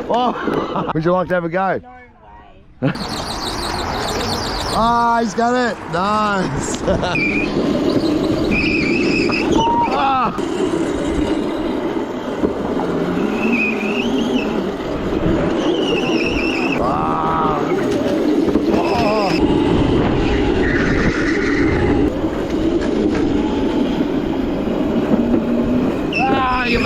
Oh, would you like to have a go? No way. Ah, he's got it. Nice. Ah. Ah. Oh. Ah, you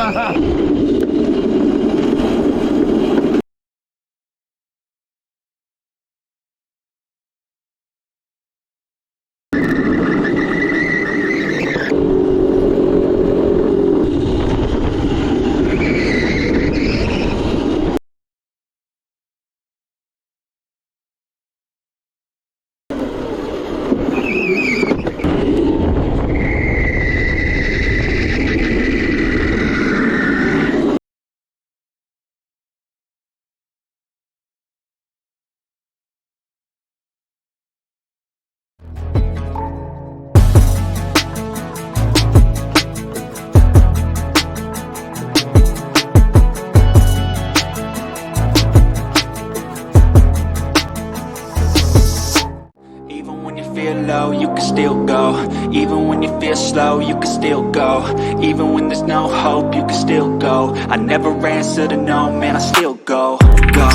low, you can still go. Even when you feel slow, you can still go. Even when there's no hope, you can still go. I never answer to no, man, I still go. Go,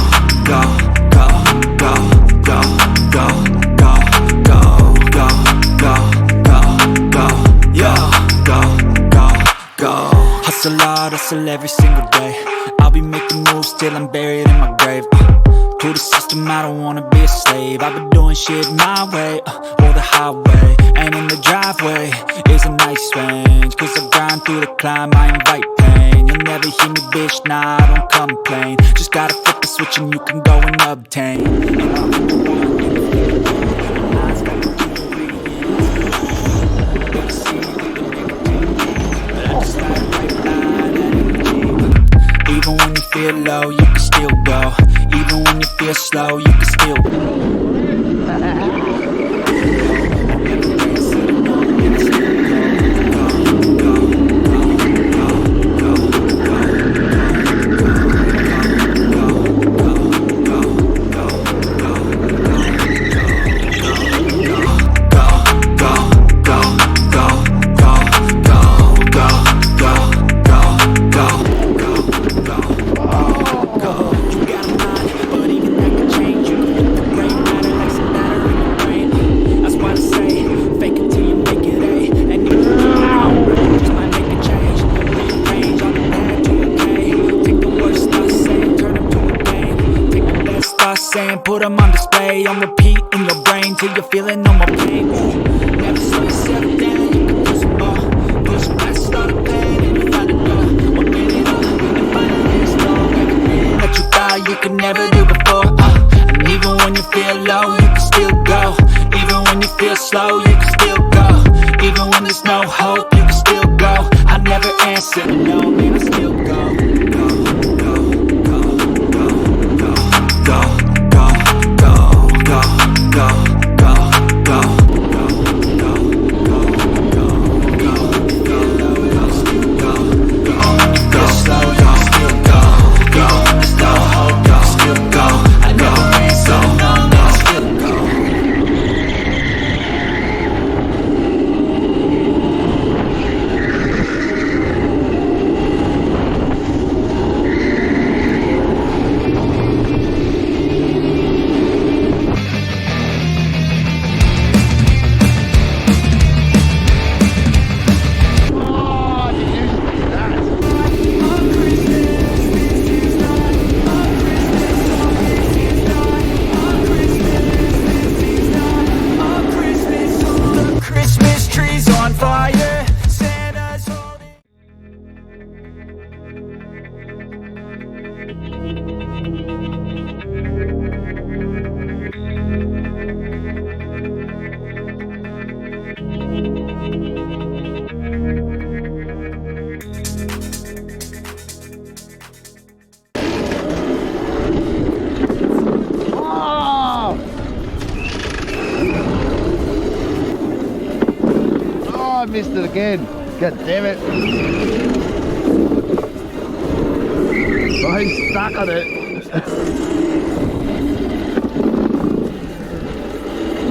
go, go, go, go, go, go, go, go, go, go, go, yo, go, go, go. Hustle hard, hustle every single day. I'll be making moves till I'm buried in my grave. To the system, I don't wanna be a slave. I've been doing shit my way, or the highway. And in the driveway is a nice range, cause I grind through the climb, I invite pain. You'll never hear me, bitch, nah, I don't complain. Just gotta flip the switch and you can go and obtain. Even when you feel low, you can still go. Even when you feel slow, you can still go. Put them on display, on repeat in your brain till you're feeling no more pain. Never slow yourself down, you can do some more. Push past, start a pain, and you find a door. Open it up, and finally explore everything that you thought you could never do before. And even when you feel low, you can still go. Even when you feel slow, you can still go. Even when there's no hope, you can still go. I never answer no, man, I still go. Go, go, go, go, go, go. Go, go, go, go, go, go, go, go, go, go, still go, go, go, slow, go, still go, go, there's no hope, go, still go, I never answer, no, no, still go. I missed it again. God damn it. Oh, he's stuck on it.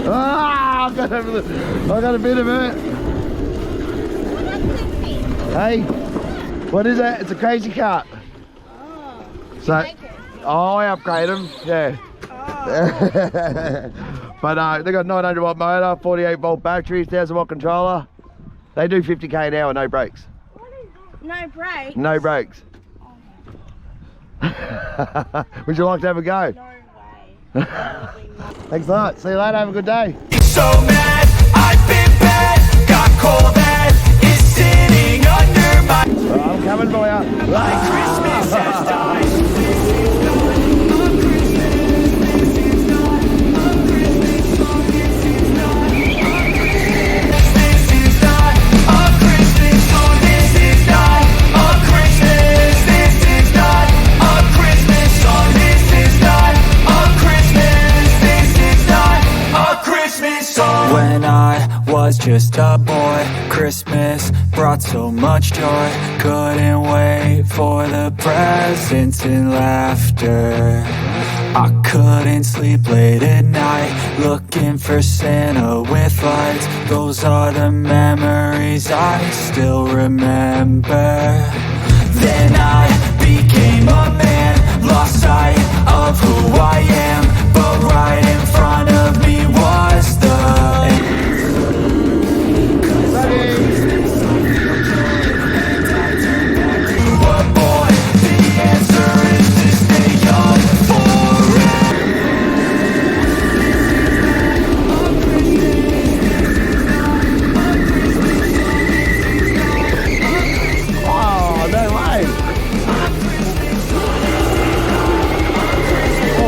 Ah, I got a bit of it. Hey, what is that? It's a crazy cart. Oh. So, I upgrade them, yeah. Oh. But they got 900 watt motor, 48 volt batteries, 1000 watt controller. They do 50k an hour, no brakes. No brakes? No brakes. Would you like to have a go? No way. Thanks a lot. See you later. Have a good day. So mad, I've been bad, got cold and is sitting under my I'm coming for you. Christmas has died. When I was just a boy, Christmas brought so much joy. Couldn't wait for the presents and laughter. I couldn't sleep late at night, looking for Santa with lights. Those are the memories I still remember. Then I became a man, lost sight of who I am. But right in front of me was the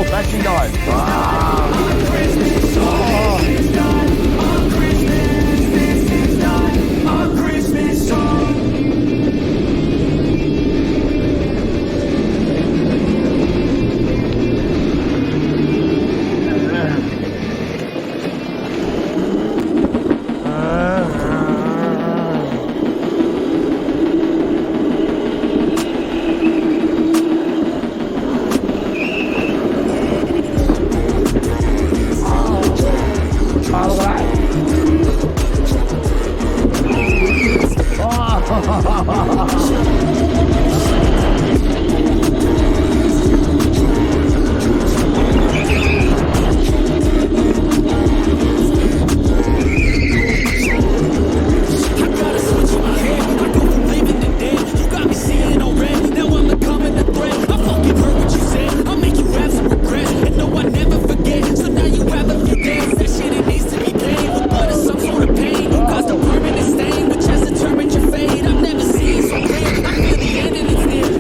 Battery died.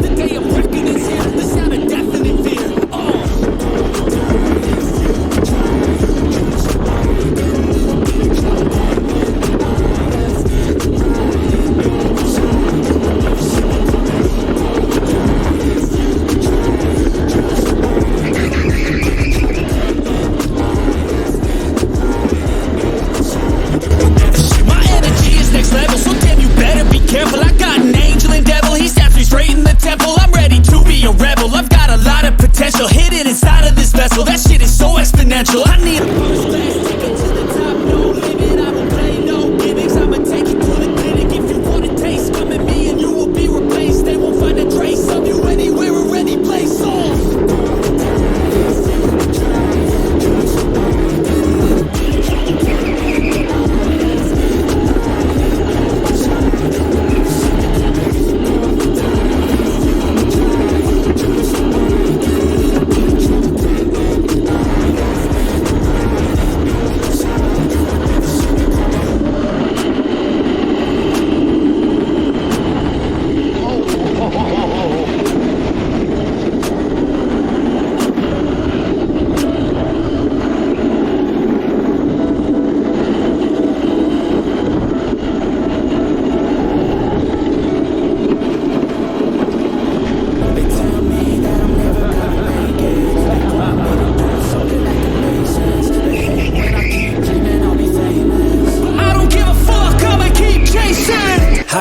the day of reckoning is here.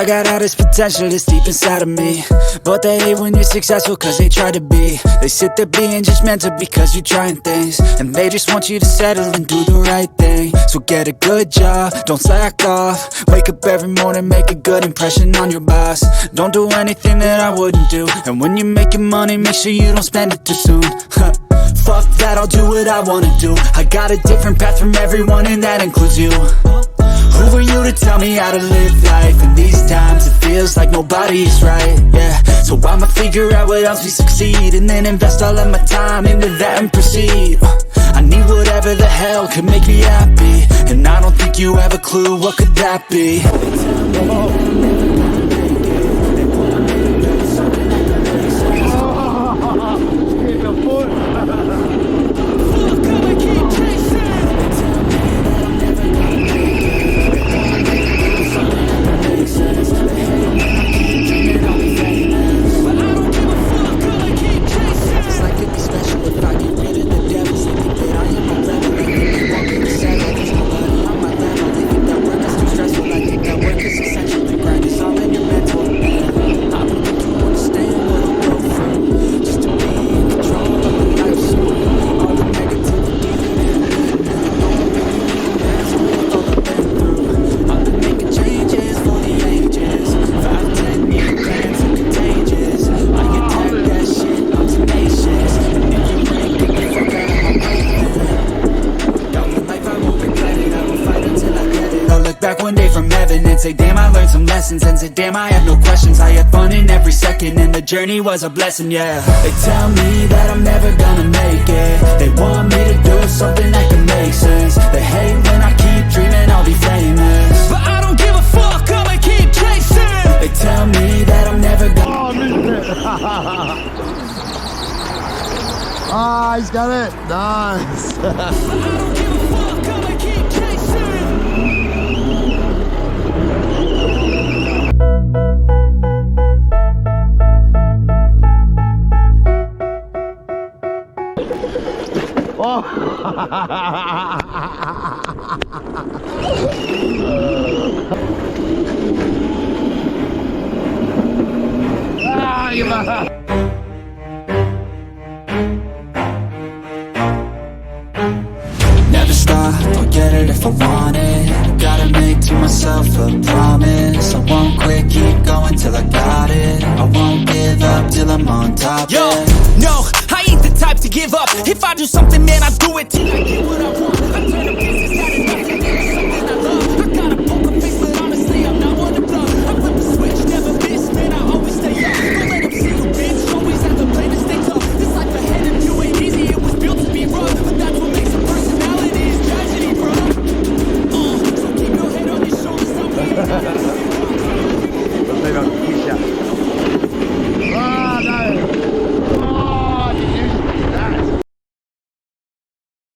I got all this potential that's deep inside of me, but they hate when you're successful cause they try to be. They sit there being judgmental because you're trying things, and they just want you to settle and do the right thing. So get a good job, don't slack off. Wake up every morning, make a good impression on your boss. Don't do anything that I wouldn't do, and when you're making money, make sure you don't spend it too soon. Fuck that, I'll do what I wanna do. I got a different path from everyone, and that includes you. Who are you to tell me how to live life? In these times it feels like nobody is right, yeah. So I'ma figure out what else we succeed, and then invest all of my time into that and proceed. I need whatever the hell could make me happy, and I don't think you have a clue what could that be. Back one day from heaven and say damn, I learned some lessons, and say damn, I have no questions. I had fun in every second and the journey was a blessing, yeah. They tell me that I'm never gonna make it. They want me to do something that can make sense. They hate when I keep dreaming I'll be famous, but I don't give a fuck, I'ma keep chasing. They tell me that I'm never gonna... Oh, I missed it. Ah, he's got it. Nice. But I don't give a fuck, I'ma keep chasing. Oh. Ah, you never stop, I'll get it if I want it. Gotta make to myself a promise. I won't quit, keep going till I got it. I won't give up till I'm on top. Yo, no, I ain't the type to give up. If I do something, man, I do it till I get what